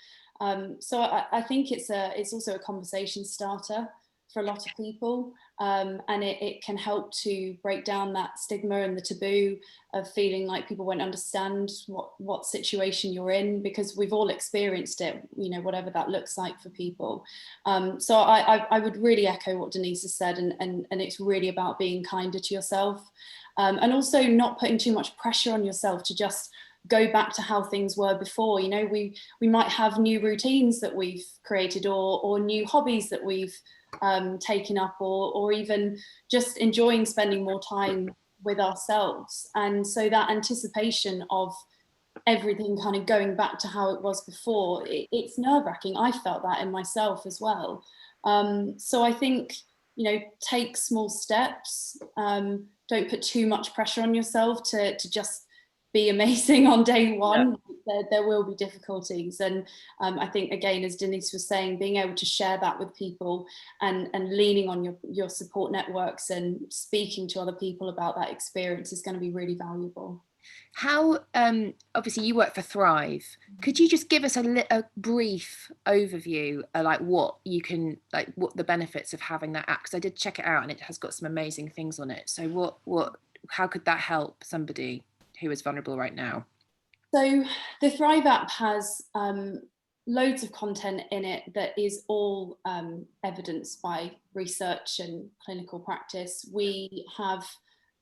So I think it's also a conversation starter for a lot of people, and it can help to break down that stigma and the taboo of feeling like people won't understand what situation you're in, because we've all experienced it, whatever that looks like for people. So I would really echo what Denise has said, and it's really about being kinder to yourself, and also not putting too much pressure on yourself to just go back to how things were before. We might have new routines that we've created, or new hobbies that we've taken up, or even just enjoying spending more time with ourselves. And so that anticipation of everything kind of going back to how it was before, it's nerve-wracking. I felt that in myself as well. So I think, take small steps. Don't put too much pressure on yourself to just be amazing on day one. There will be difficulties, and I think, again, as Denise was saying, being able to share that with people, and leaning on your support networks and speaking to other people about that experience is going to be really valuable. How, obviously you work for Thrive. Could you just give us a brief overview of like what you can, like what the benefits of having that app? Because I did check it out and it has got some amazing things on it. So how could that help somebody who is vulnerable right now? So the Thrive app has loads of content in it that is all evidenced by research and clinical practice. We have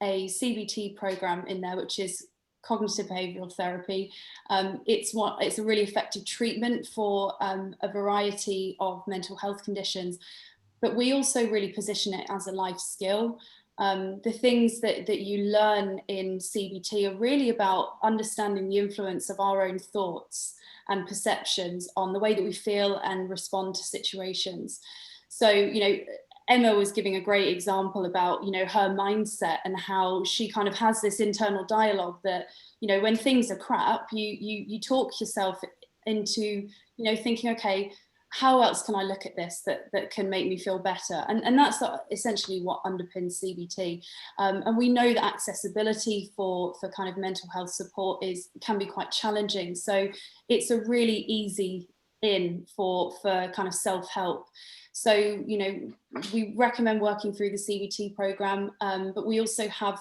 a CBT program in there, which is cognitive behavioral therapy. It's a really effective treatment for a variety of mental health conditions, but we also really position it as a life skill. The things that you learn in CBT are really about understanding the influence of our own thoughts and perceptions on the way that we feel and respond to situations. So, Emma was giving a great example about, her mindset and how she kind of has this internal dialogue that, when things are crap, you talk yourself into, thinking, okay, how else can I look at this that can make me feel better? And that's essentially what underpins CBT. And we know that accessibility for kind of mental health support can be quite challenging. So it's a really easy in for kind of self-help. So, we recommend working through the CBT program, but we also have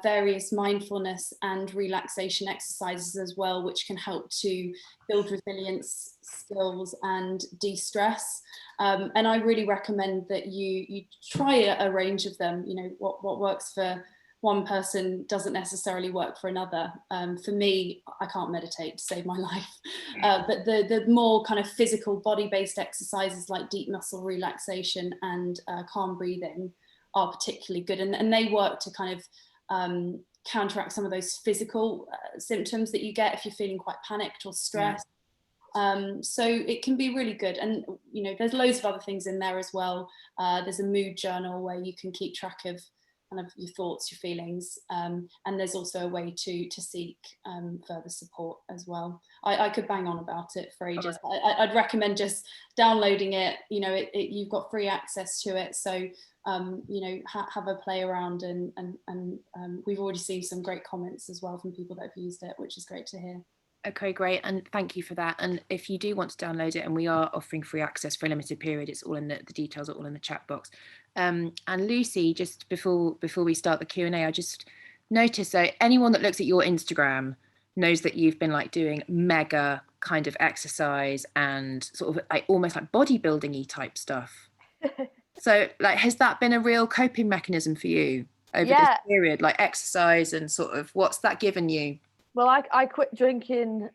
various mindfulness and relaxation exercises as well, which can help to build resilience skills and de-stress. And I really recommend that you try a range of them. What works for one person doesn't necessarily work for another. For me, I can't meditate to save my life, but the more kind of physical body-based exercises like deep muscle relaxation and calm breathing are particularly good, and they work to kind of counteract some of those physical symptoms that you get if you're feeling quite panicked or stressed. So it can be really good. And, there's loads of other things in there as well. There's a mood journal where you can keep track of kind of your thoughts, your feelings. And there's also a way to seek further support as well. I could bang on about it for ages. I'd recommend just downloading it. You've got free access to it. So have a play around, and we've already seen some great comments as well from people that have used it, which is great to hear. Okay, great, and thank you for that. And if you do want to download it, and we are offering free access for a limited period, it's all in the details are all in the chat box. And Lucy, just before we start the Q&A, I just noticed that anyone that looks at your Instagram knows that you've been like doing mega kind of exercise and sort of like almost like bodybuilding-y type stuff. So like, has that been a real coping mechanism for you over this period, like exercise, and sort of what's that given you? Well, I quit drinking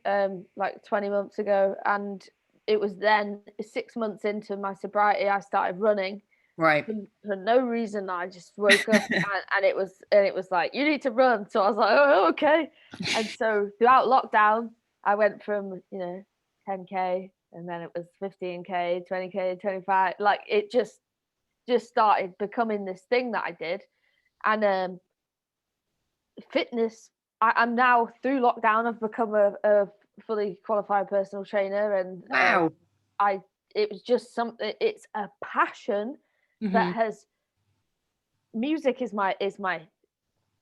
like 20 months ago, and it was then 6 months into my sobriety I started running. Right. For no reason. I just woke up and it was like, you need to run. So I was like, oh, okay. And so throughout lockdown, I went from 10k, and then it was 15k, 20k, 25. Like it just started becoming this thing that I did. And fitness, I'm now through lockdown, I've become a fully qualified personal trainer, and wow, it was just something. It's a passion that has. Music is my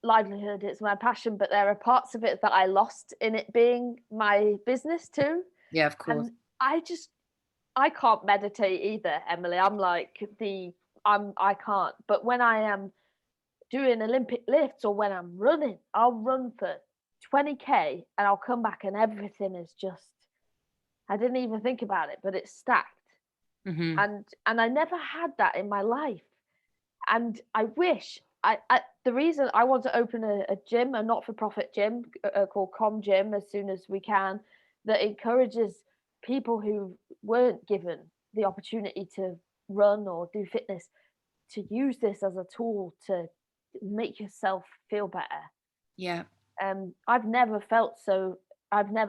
livelihood. It's my passion, but there are parts of it that I lost in it being my business too. Yeah, of course. And I can't meditate either, Emily. I'm like I can't. But when I am doing Olympic lifts or when I'm running, I'll run for 20k and I'll come back and everything is just, I didn't even think about it, but it's stacked. And I never had that in my life. And I wish the reason I want to open a gym, a not-for-profit gym called Com Gym, as soon as we can, that encourages people who weren't given the opportunity to run or do fitness to use this as a tool to make yourself feel better. Yeah. I've never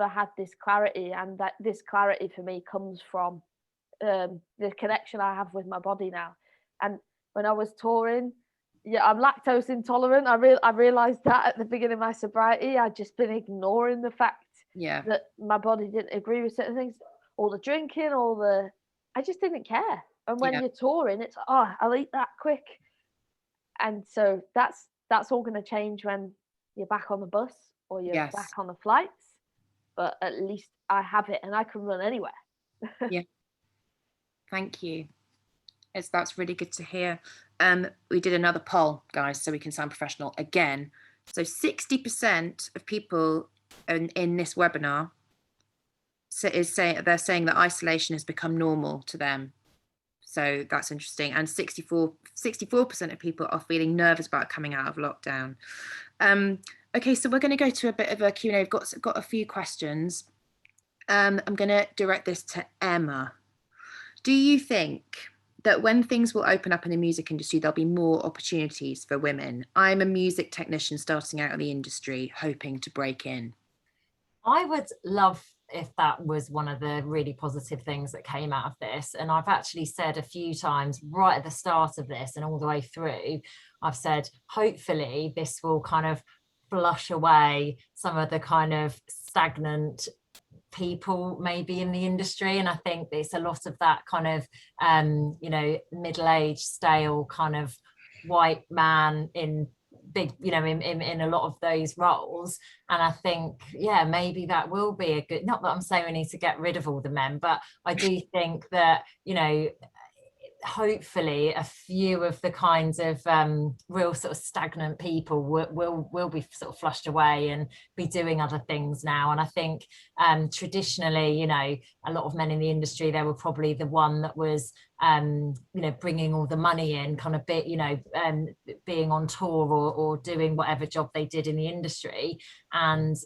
had this clarity, and that this clarity for me comes from the connection I have with my body now. And when I was touring, I'm lactose intolerant. I realized that at the beginning of my sobriety. I'd just been ignoring the fact that my body didn't agree with certain things, all the drinking, I just didn't care. And when you're touring, it's I'll eat that quick. And so that's all going to change when you're back on the bus. or you're Yes. back on the flights. But at least I have it and I can run anywhere. Yeah. Thank you. That's really good to hear. We did another poll, guys, so we can sound professional again. So 60% of people in this webinar they're saying that isolation has become normal to them. So that's interesting. And 64% of people are feeling nervous about coming out of lockdown. Okay, so we're going to go to a bit of a Q&A. I've got a few questions. I'm going to direct this to Emma. Do you think that when things will open up in the music industry, there'll be more opportunities for women? I'm a music technician starting out in the industry, hoping to break in. I would love if that was one of the really positive things that came out of this. And I've actually said a few times right at the start of this and all the way through, I've said, hopefully this will kind of flush away some of the kind of stagnant people maybe in the industry. And I think it's a lot of that kind of you know, middle-aged, stale kind of white man in big, you know, in a lot of those roles. And I think, yeah, maybe that will be a good, not that I'm saying we need to get rid of all the men, but I do think that, you know, hopefully a few of the kinds of real sort of stagnant people will be sort of flushed away and be doing other things now. And I think traditionally, you know, a lot of men in the industry, they were probably the one that was you know, bringing all the money in, kind of bit, you know, being on tour or doing whatever job they did in the industry. And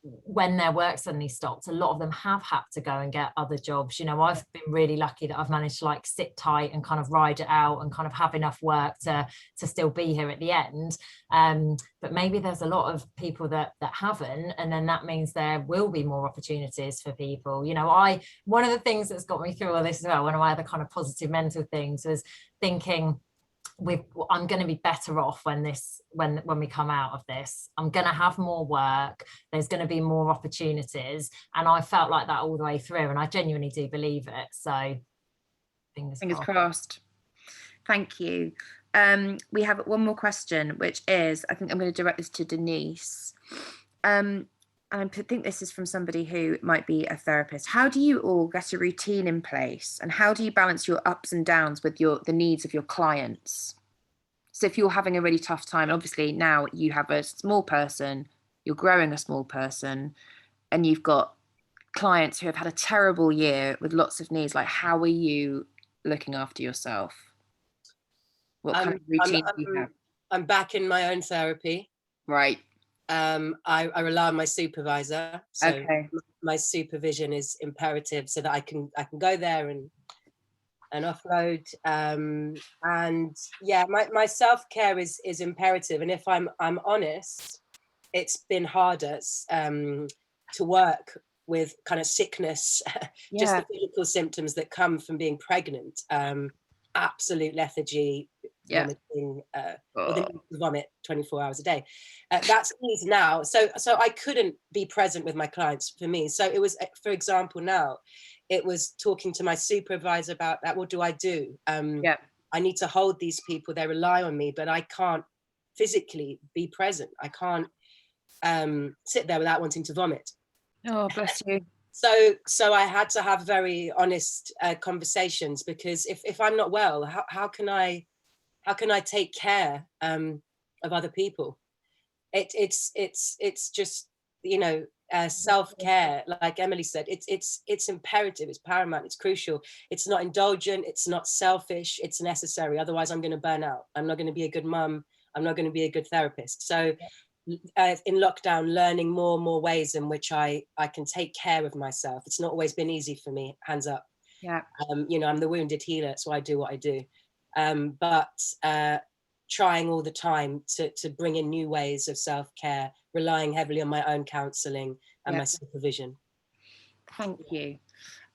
when their work suddenly stopped, a lot of them have had to go and get other jobs. You know, I've been really lucky that I've managed to like sit tight and kind of ride it out and kind of have enough work to still be here at the end. But maybe there's a lot of people that haven't, and then that means there will be more opportunities for people. You know, one of the things that's got me through all this as well, one of my other kind of positive mental things was thinking, I'm going to be better off when we come out of this. I'm going to have more work. There's going to be more opportunities, and I felt like that all the way through, and I genuinely do believe it. So fingers crossed. Thank you. We have one more question, which is, I think I'm going to direct this to Denise. And I think this is from somebody who might be a therapist. How do you all get a routine in place, and how do you balance your ups and downs with the needs of your clients? So if you're having a really tough time, obviously now you have a small person, you're growing a small person, and you've got clients who have had a terrible year with lots of needs. Like, how are you looking after yourself? What kind of routine do you have? I'm back in my own therapy. Right. I rely on my supervisor. So okay. My supervision is imperative so that I can go there and offload. And yeah, my self-care is imperative. And if I'm honest, it's been harder to work with kind of sickness, just the physical symptoms that come from being pregnant. Absolute lethargy, vomiting, or the need to vomit 24 hours a day. That's easy now. So I couldn't be present with my clients for me. So it was, for example, now it was talking to my supervisor about that. What do I do? I need to hold these people. They rely on me, but I can't physically be present. I can't sit there without wanting to vomit. Oh, bless you. So I had to have very honest conversations, because if I'm not well, how can I take care of other people? It's just, you know, self-care, like Emily said, it's imperative, it's paramount, it's crucial. It's not indulgent, it's not selfish, it's necessary. Otherwise I'm going to burn out. I'm not going to be a good mum. I'm not going to be a good therapist. So in lockdown, learning more and more ways in which I can take care of myself. It's not always been easy for me, hands up. Yeah. You know, I'm the wounded healer, so I do what I do. But trying all the time to bring in new ways of self-care, relying heavily on my own counselling and my supervision. Thank you.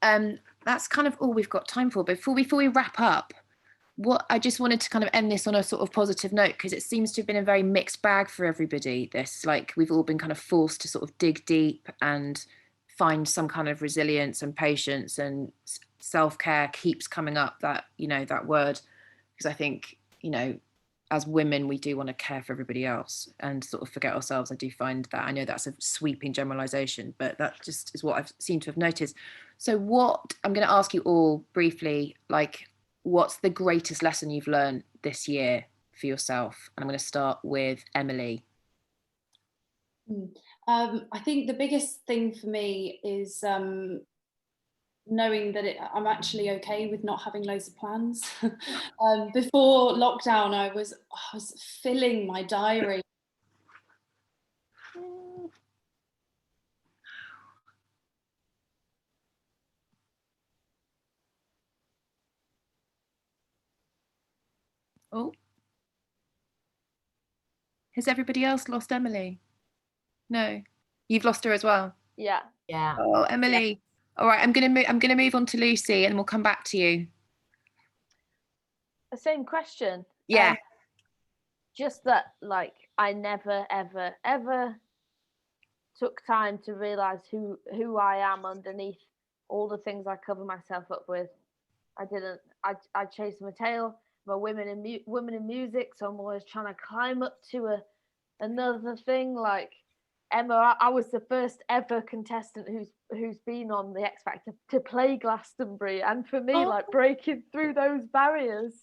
That's kind of all we've got time for. Before we wrap up, what I just wanted to kind of end this on a sort of positive note, because it seems to have been a very mixed bag for everybody. This, like, we've all been kind of forced to sort of dig deep and find some kind of resilience and patience, and self-care keeps coming up, that, you know, that word, because I think, you know, as women, we do want to care for everybody else and sort of forget ourselves. I do find that. I know that's a sweeping generalization, but that just is what I've seemed to have noticed. So what I'm going to ask you all briefly, like, what's the greatest lesson you've learned this year for yourself? And I'm going to start with Emily. I think the biggest thing for me is knowing that I'm actually okay with not having loads of plans. Before lockdown, I was filling my diary. Oh, has everybody else lost Emily? No, you've lost her as well. Yeah. Yeah. Oh, Emily. Yeah. All right, I'm gonna move on to Lucy, and we'll come back to you. The same question. Yeah. Just that, like, I never, ever took time to realize who I am underneath all the things I cover myself up with. I chased my tail. I'm a women in music, so I'm always trying to climb up to another thing. Like Emma, I was the first ever contestant who's been on the X Factor to play Glastonbury, and for me, like, breaking through those barriers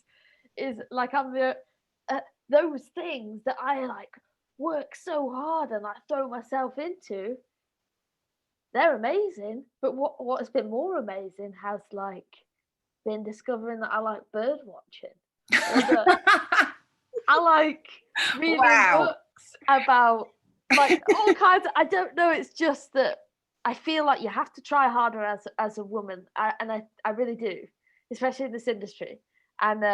is like, I'm the those things that I like work so hard and I throw myself into. They're amazing, but what has been more amazing has like been discovering that I like bird watching, or that I like reading books about like all kinds of, I don't know, it's just that I feel like you have to try harder as a woman, and I really do, especially in this industry. And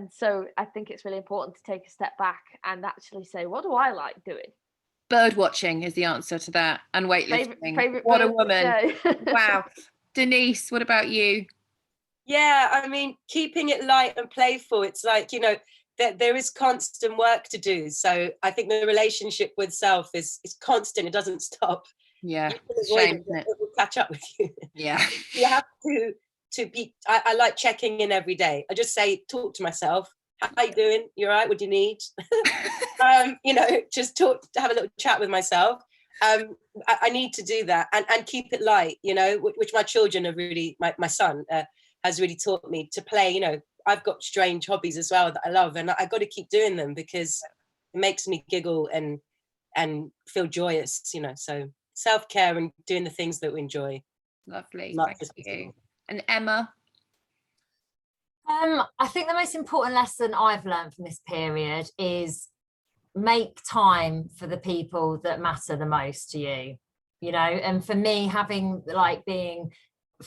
so I think it's really important to take a step back and actually say, what do I like doing? Bird watching is the answer to that, and weightlifting. Favorite what bird, a woman. Yeah. Wow. Denise, what about you? Yeah, I mean, keeping it light and playful. It's like, you know, there is constant work to do. So I think the relationship with self is constant. It doesn't stop. Yeah, it's a shame, isn't it? It will catch up with you. Yeah. You have to be, I like checking in every day. I just say, talk to myself. How you doing? You all right? What do you need? You know, just have a little chat with myself. I need to do that and keep it light, you know, which my children have really, my son has really taught me to play. You know, I've got strange hobbies as well that I love, and I got to keep doing them because it makes me giggle and feel joyous, you know. So self-care and doing the things that we enjoy. Lovely. Thank you. And Emma? I think the most important lesson I've learned from this period is make time for the people that matter the most to you, you know. And for me, having like being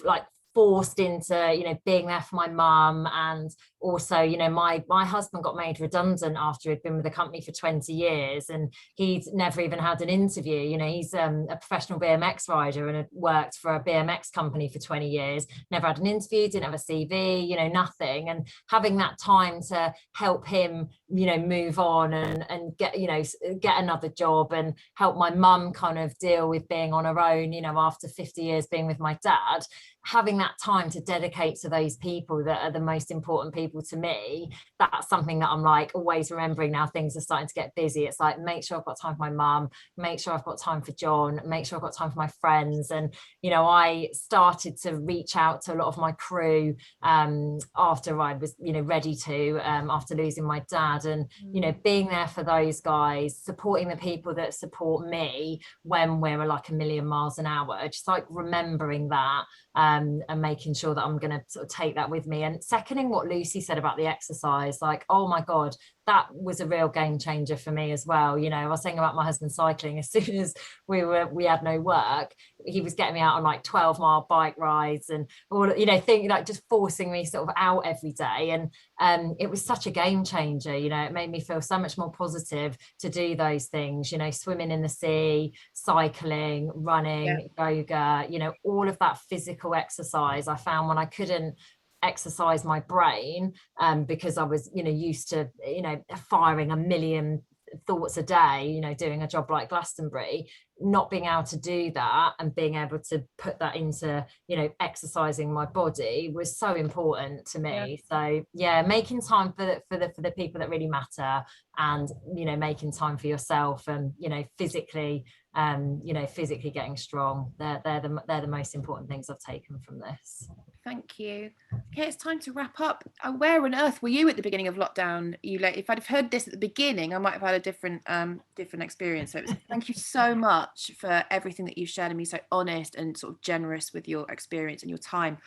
like forced into, you know, being there for my mum, and also, you know, my husband got made redundant after he'd been with the company for 20 years and he'd never even had an interview. You know, he's a professional BMX rider and had worked for a BMX company for 20 years, never had an interview, didn't have a CV, you know, nothing. And having that time to help him, you know, move on and get, you know, get another job, and help my mum kind of deal with being on her own, you know, after 50 years being with my dad, having that time to dedicate to those people that are the most important people to me, that's something that I'm like always remembering now things are starting to get busy. It's like, make sure I've got time for my mum, make sure I've got time for John, make sure I've got time for my friends. And, you know, I started to reach out to a lot of my crew after I was, you know, ready to, after losing my dad, and, you know, being there for those guys, supporting the people that support me when we're like a million miles an hour, just like remembering that. And making sure that I'm going to sort of take that with me. And seconding what Lucy said about the exercise, like, oh my God, that was a real game changer for me as well. You know, I was saying about my husband cycling, as soon as we had no work, he was getting me out on like 12-mile bike rides and all, you know, thinking like just forcing me sort of out every day. And it was such a game changer. You know, it made me feel so much more positive to do those things, you know, swimming in the sea, cycling, running, yoga, you know, all of that physical exercise. I found when I couldn't exercise my brain because I was, you know, used to, you know, firing a million thoughts a day, you know, doing a job like Glastonbury, not being able to do that and being able to put that into, you know, exercising my body was so important to me. So yeah, making time for the people that really matter, and, you know, making time for yourself, and, you know, physically getting strong, they're the most important things I've taken from this. Thank you. Okay, it's time to wrap up. Where on earth were you at the beginning of lockdown? If I'd have heard this at the beginning, I might have had a different experience. So thank you so much for everything that you've shared, and be so honest and sort of generous with your experience and your time.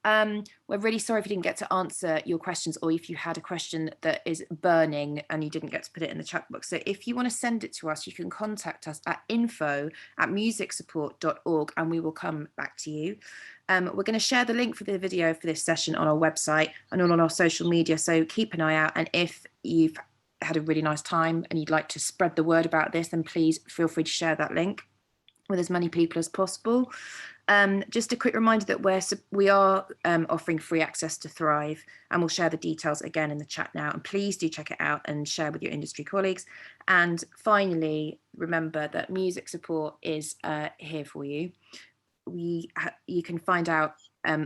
We're really sorry if you didn't get to answer your questions, or if you had a question that is burning and you didn't get to put it in the chat box. So if you want to send it to us, you can contact us at info@musicsupport.org, and we will come back to you. We're going to share the link for the video for this session on our website and on our social media, so keep an eye out. And if you've had a really nice time and you'd like to spread the word about this, then please feel free to share that link with as many people as possible. Just a quick reminder that we are offering free access to Thrive, and we'll share the details again in the chat now, and please do check it out and share with your industry colleagues. And finally, remember that Music Support is here for you. You can find out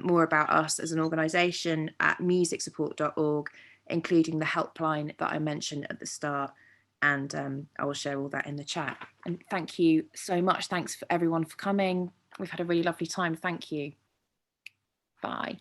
more about us as an organisation at musicsupport.org, including the helpline that I mentioned at the start, and I will share all that in the chat. And thank you so much. Thanks for everyone for coming. We've had a really lovely time. Thank you. Bye.